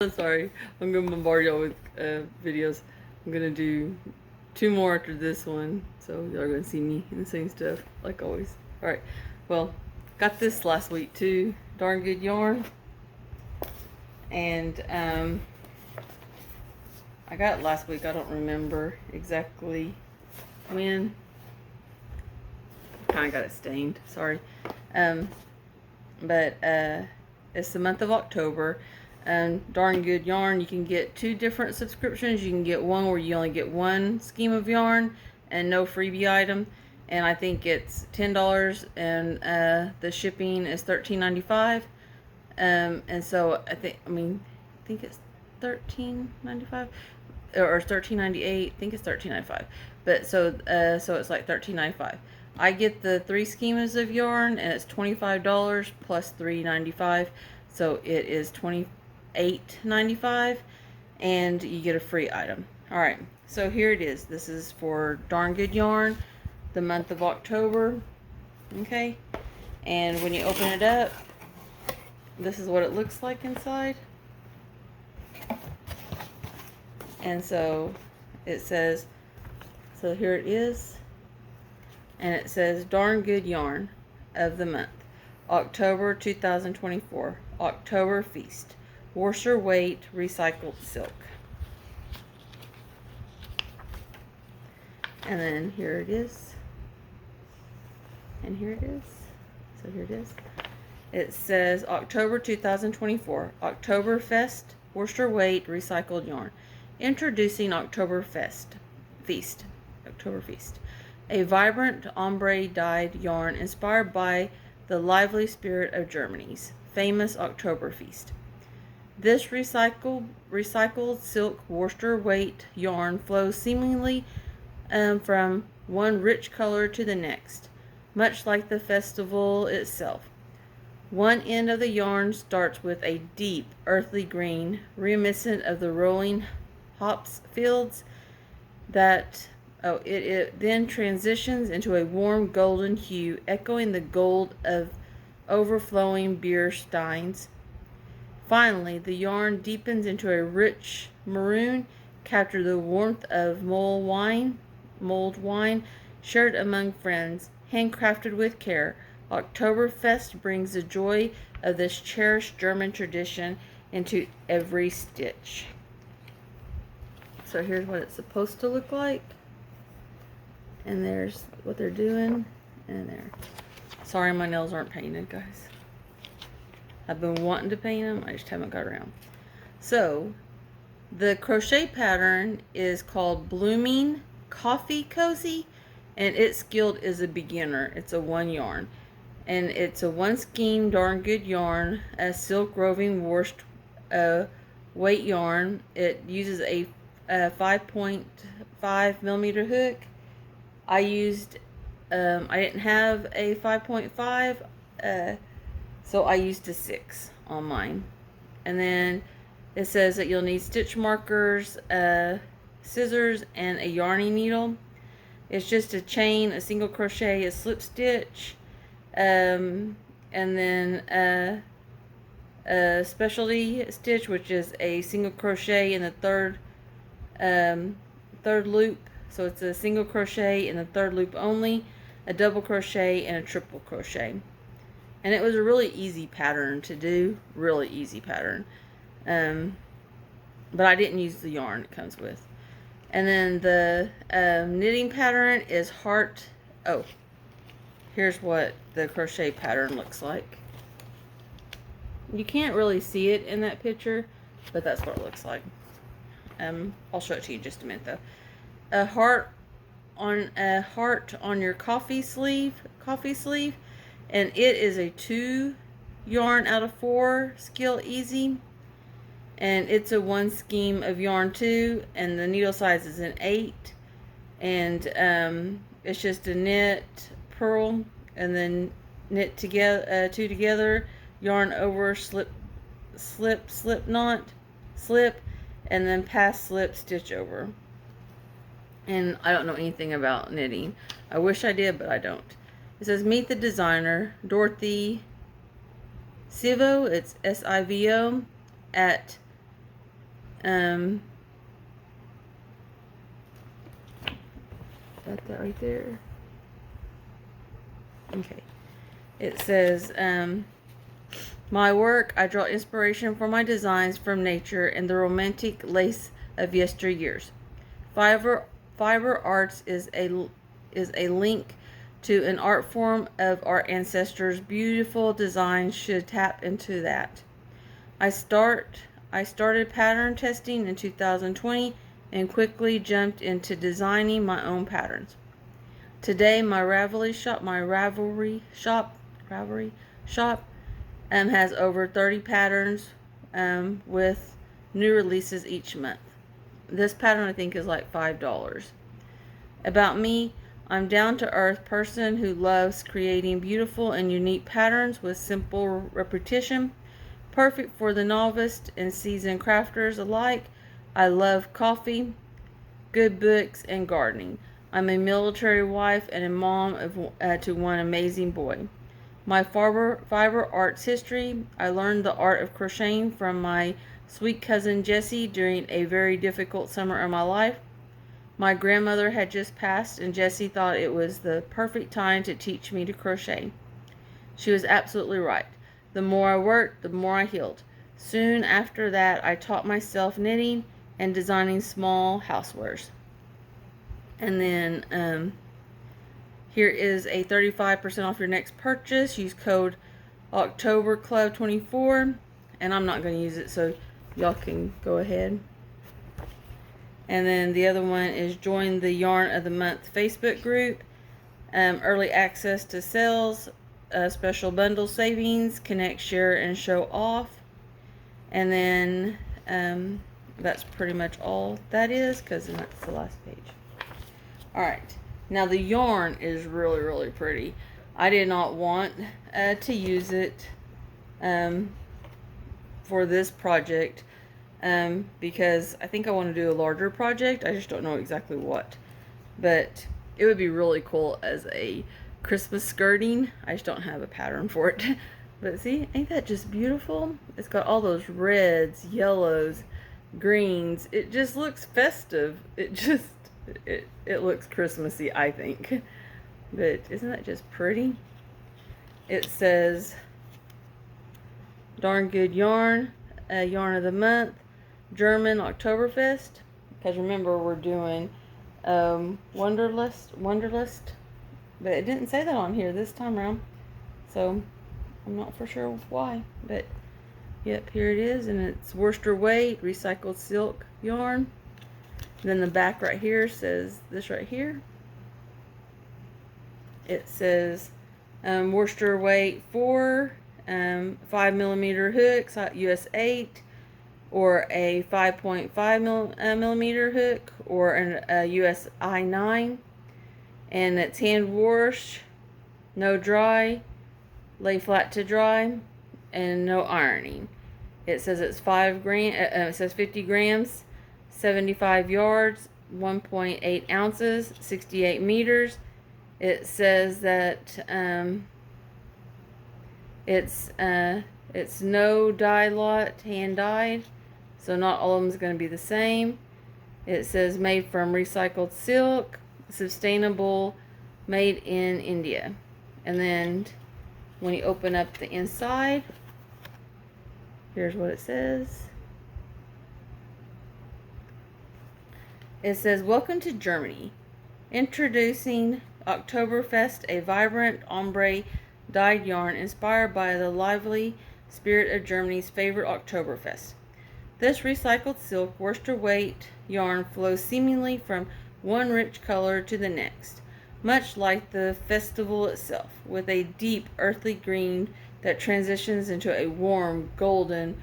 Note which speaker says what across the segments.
Speaker 1: Sorry, I'm gonna bombard y'all with videos. I'm gonna do 2 more after this one, so y'all are gonna see me in the same stuff like always. Alright, well, got this last week too. Darn Good Yarn. And I got it last week. I don't remember exactly when. Kind of got it stained, sorry. But it's the month of October. Darn Good Yarn, you can get 2 different subscriptions. You can get one where you only get 1 scheme of yarn and no freebie item, and I think it's $10, and the shipping is $13.95. And so I think it's $13.95 or $13.98. I think it's $13.95. But so it's like $13.95. I get the 3 schemes of yarn, and it's $25 plus $3.95, so it is $28.95, and you get a free item. All right, so here it is. This is for Darn Good Yarn, the month of October. Okay, and when you open it up, this is what it looks like inside. And so it says, so here it is. And it says Darn Good Yarn of the month, October 2024, October Feast, Worcester weight recycled silk. And then here it is. And here it is. So here it is. It says October 2024, Oktoberfest, Worcester weight recycled yarn. Introducing Oktoberfest Feast, October Feast. A vibrant ombre dyed yarn inspired by the lively spirit of Germany's famous October Feast. This recycled silk Worcester weight yarn flows seemingly from one rich color to the next, much like the festival itself. One end of the yarn starts with a deep earthy green, reminiscent of the rolling hops fields that it then transitions into a warm golden hue, echoing the gold of overflowing beer steins. Finally, the yarn deepens into a rich maroon, capture the warmth of mulled wine shared among friends, handcrafted with care. Oktoberfest brings the joy of this cherished German tradition into every stitch. So here's what it's supposed to look like. And there's what they're doing. And there. Sorry my nails aren't painted, guys. I've been wanting to paint them. I just haven't got around. So, the crochet pattern is called Blooming Coffee Cozy. And its guild is a beginner. It's a 1 yarn. And it's a 1 skein Darn Good Yarn. A silk roving worsted weight yarn. It uses a 5.5 millimeter hook. I didn't have a 5.5, so I used a 6 on mine. And then it says that you'll need stitch markers, scissors, and a yarning needle. It's just a chain, a single crochet, a slip stitch, and then a specialty stitch, which is a single crochet in the third loop. So it's a single crochet in the 3rd loop only, a double crochet, and a triple crochet. And it was a really easy pattern to do, really easy pattern. But I didn't use the yarn it comes with. And then the knitting pattern is heart. Oh, here's what the crochet pattern looks like. You can't really see it in that picture, but that's what it looks like. I'll show it to you in just a minute though. A heart on your coffee sleeve, and it is a 2 yarn out of 4 skill easy, and it's a 1 skein of yarn too, and the needle size is an 8, and it's just a knit, purl, and then knit together 2 together, yarn over, slip knot, slip, and then pass slip, stitch over. And I don't know anything about knitting. I wish I did, but I don't. It says, meet the designer, Dorothy Sivo. It's Sivo at got that right there. Okay. It says, my work, I draw inspiration for my designs from nature and the romantic lace of yesteryears. Fiber arts is a link to an art form of our ancestors. Beautiful designs should tap into that. I started pattern testing in 2020 and quickly jumped into designing my own patterns. Today, my Ravelry shop has over 30 patterns with new releases each month. This pattern I think is like $5. About me, I'm down-to-earth person who loves creating beautiful and unique patterns with simple repetition, perfect for the novice and seasoned crafters alike. I love coffee, good books, and gardening. I'm a military wife and a mom to one amazing boy. My fiber arts history, I learned the art of crocheting from my sweet cousin Jessie during a very difficult summer of my life. My grandmother had just passed and Jessie thought it was the perfect time to teach me to crochet. She was absolutely right. The more I worked, the more I healed. Soon after that, I taught myself knitting and designing small housewares. And then here is a 35% off your next purchase. Use code OctoberClub24, and I'm not going to use it, so y'all can go ahead. And then the other one is join the Yarn of the Month Facebook group. Early access to sales, special bundle savings, connect, share, and show off. And then that's pretty much all that is, because that's the last page. Alright, now the yarn is really, really pretty. I did not want to use it for this project because I think I want to do a larger project. I just don't know exactly what. But it would be really cool as a Christmas skirting. I just don't have a pattern for it. But see, ain't that just beautiful? It's got all those reds, yellows, greens. It just looks festive. It looks Christmassy, I think. But isn't that just pretty? It says Darn Good Yarn, Yarn of the Month, German Oktoberfest. Because remember, we're doing Wunderlust. But it didn't say that on here this time around. So I'm not for sure why. But yep, here it is. And it's Worcester weight, recycled silk yarn. Then the back right here says this right here. It says Worcester weight 4, 5mm hooks, US 8, or a 5.5mm hook, or a US I9. And it's hand wash, no dry, lay flat to dry, and no ironing. It says it's 5 grams. It says 50 grams. 75 yards, 1.8 ounces, 68 meters. It says that it's no dye lot, hand dyed, so not all of them is going to be the same. It says made from recycled silk, sustainable, made in India. And then when you open up the inside, here's what it says. It says, welcome to Germany. Introducing Oktoberfest, a vibrant ombre dyed yarn inspired by the lively spirit of Germany's favorite Oktoberfest. This recycled silk Worcester weight yarn flows seemingly from one rich color to the next, much like the festival itself, with a deep earthy green that transitions into a warm golden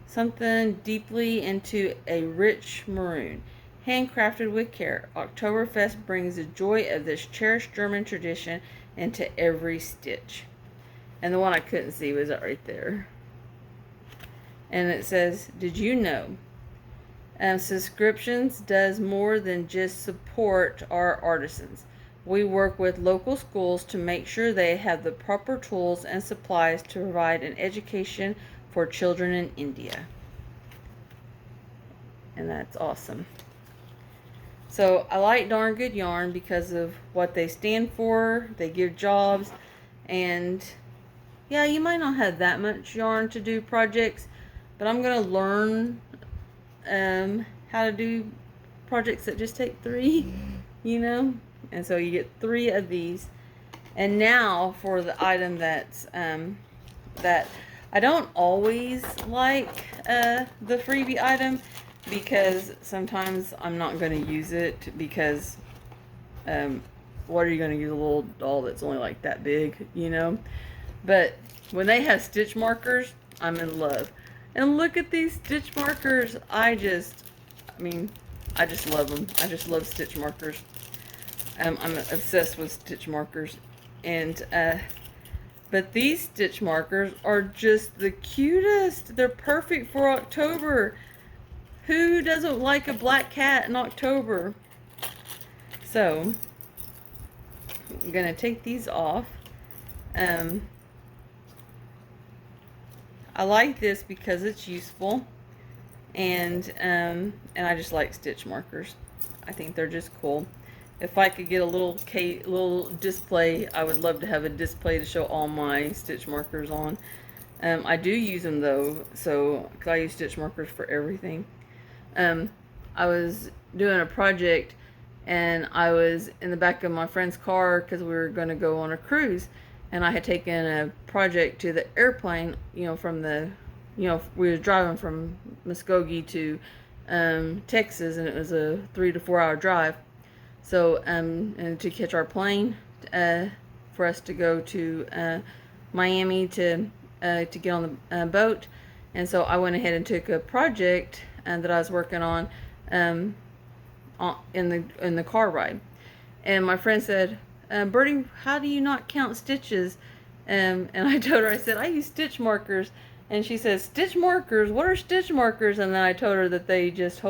Speaker 1: something deeply into a rich maroon. Handcrafted with care, Oktoberfest brings the joy of this cherished German tradition into every stitch. And the one I couldn't see was right there. And it says, did you know? Subscriptions does more than just support our artisans. We work with local schools to make sure they have the proper tools and supplies to provide an education for children in India. And that's awesome. So I like Darn Good Yarn because of what they stand for. They give jobs, and yeah, you might not have that much yarn to do projects, but I'm gonna learn how to do projects that just take 3, you know. And so you get 3 of these. And now for the item that's that I don't always like the freebie item, because sometimes I'm not going to use it, because what are you going to use a little doll that's only like that big, you know? But when they have stitch markers, I'm in love. And look at these stitch markers. I just love them. I just love stitch markers. I'm obsessed with stitch markers. And but these stitch markers are just the cutest. They're perfect for October. Who doesn't like a black cat in October? So I'm gonna take these off. I like this because it's useful, and I just like stitch markers. I think they're just cool. If I could get a little display, I would love to have a display to show all my stitch markers on. I do use them though, so 'cause I use stitch markers for everything. I was doing a project, and I was in the back of my friend's car because we were going to go on a cruise, and I had taken a project to the airplane, you know, from the, you know, we were driving from Muskogee to Texas, and it was a 3 to 4 hour drive. So and to catch our plane for us to go to Miami to get on the boat. And so I went ahead and took a project that I was working on in the car ride. And my friend said, Bertie, how do you not count stitches? And I told her, I said, I use stitch markers. And she says, stitch markers? What are stitch markers? And then I told her that they just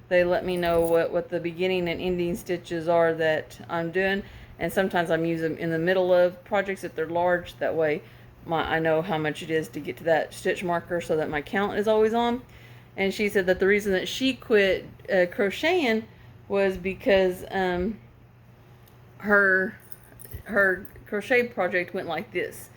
Speaker 1: they let me know what the beginning and ending stitches are that I'm doing. And sometimes I'm using them in the middle of projects if they're large. That way I know how much it is to get to that stitch marker, so that my count is always on. And she said that the reason that she quit crocheting was because her crochet project went like this,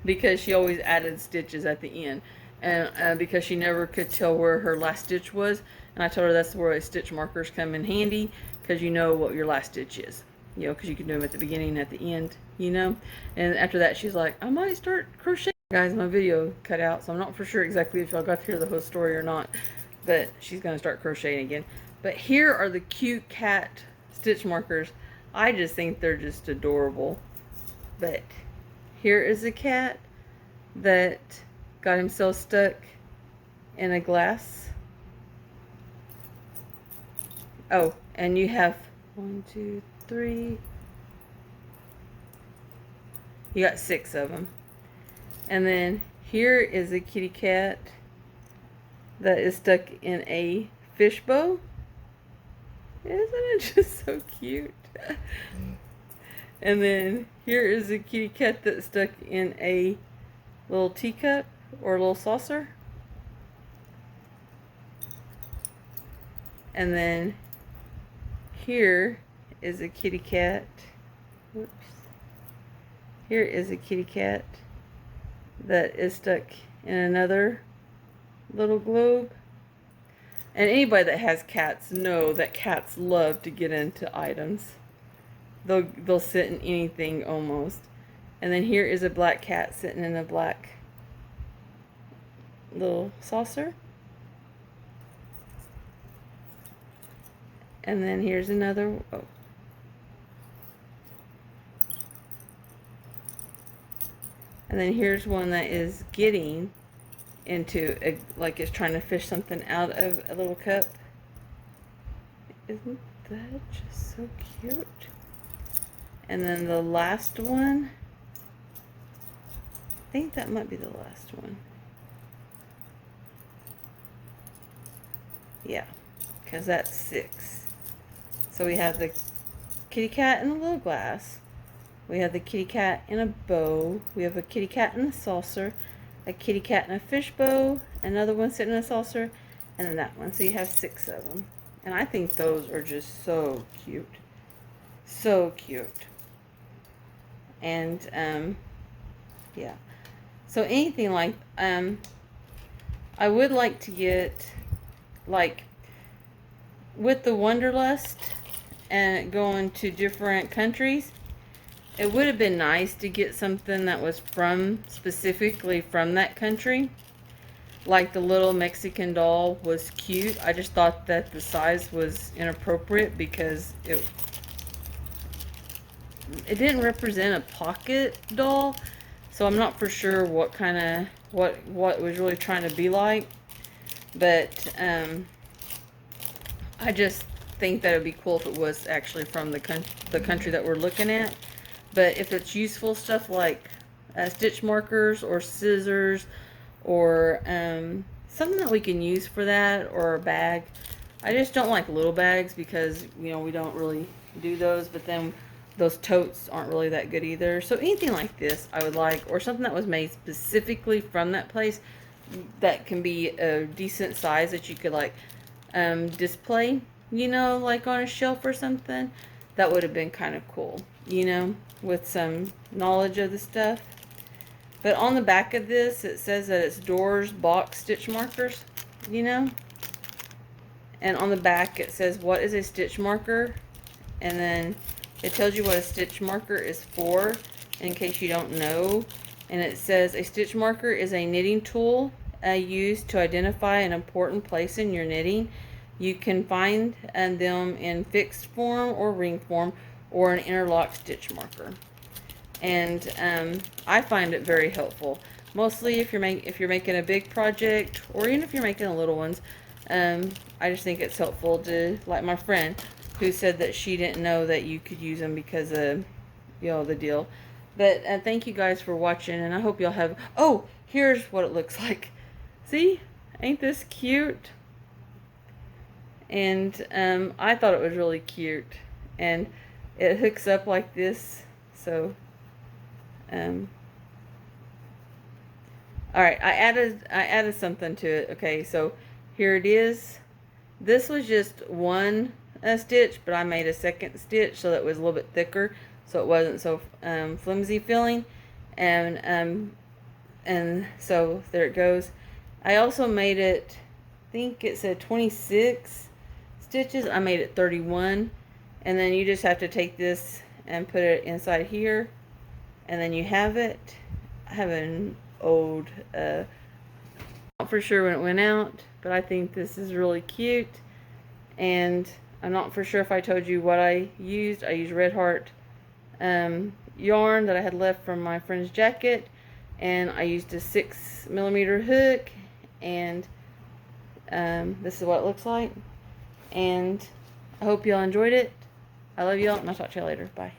Speaker 1: because she always added stitches at the end, and because she never could tell where her last stitch was. And I told her that's where stitch markers come in handy, because you know what your last stitch is, you know, because you can do them at the beginning and at the end, you know. And after that, she's like, I might start crocheting. Guys, my video cut out, so I'm not for sure exactly if y'all got to hear the whole story or not, but she's gonna start crocheting again. But here are the cute cat stitch markers. I just think they're just adorable. But here is a cat that got himself stuck in a glass. Oh, and you have 1, 2, 3. You got 6 of them. And then here is a kitty cat that is stuck in a fishbowl. Isn't it just so cute? And then here is a kitty cat that's stuck in a little teacup or a little saucer. And then here is a kitty cat. Whoops. Here is a kitty cat that is stuck in another little globe. And anybody that has cats know that cats love to get into items. They'll sit in anything almost. And then here is a black cat sitting in a black little saucer. And then here's another. Oh. And then here's one that is getting into like it's trying to fish something out of a little cup. Isn't that just so cute? And then the last one, I think that might be the last one. Yeah, because that's 6. So we have the kitty cat in a little glass. We have the kitty cat in a bowl. We have a kitty cat in a saucer, a kitty cat in a fish bowl, another one sitting in a saucer, and then that one. So you have 6 of them. And I think those are just so cute. So cute. And, yeah. So anything like, I would like to get, like, with the Wanderlust and going to different countries, it would have been nice to get something that was specifically from that country. Like the little Mexican doll was cute. I just thought that the size was inappropriate because it didn't represent a pocket doll. So I'm not for sure what kind of, what was really trying to be like. But, I just think that it would be cool if it was actually from the country that we're looking at. But if it's useful stuff like stitch markers or scissors or something that we can use for that, or a bag. I just don't like little bags because, you know, we don't really do those, but then those totes aren't really that good either. So anything like this I would like, or something that was made specifically from that place that can be a decent size that you could like display, you know, like on a shelf or something. That would have been kind of cool, you know, with some knowledge of the stuff. But on the back of this, it says that it's Doors box stitch markers, you know. And on the back, it says, what is a stitch marker? And then it tells you what a stitch marker is for, in case you don't know. And it says, a stitch marker is a knitting tool used to identify an important place in your knitting. You can find them in fixed form or ring form, or an interlock stitch marker. And I find it very helpful, mostly if you're making a big project, or even if you're making the little ones. I just think it's helpful to, like my friend who said that she didn't know that you could use them because of, you know, the deal. But thank you guys for watching, and I hope y'all have, oh, here's what it looks like. See, ain't this cute? And I thought it was really cute, and it hooks up like this. So all right, I added something to it. Okay, so here it is. This was just one stitch, but I made a second stitch so that it was a little bit thicker, so it wasn't so flimsy feeling. And so there it goes. I also made it, I think it said 26 stitches. I made it 31, and then you just have to take this and put it inside here, and then you have it. I have an old, not for sure when it went out, but I think this is really cute. And I'm not for sure if I told you what I used. I used Red Heart yarn that I had left from my friend's jacket, and I used a 6mm hook, and this is what it looks like. And I hope y'all enjoyed it. I love y'all, and I'll talk to y'all later. Bye.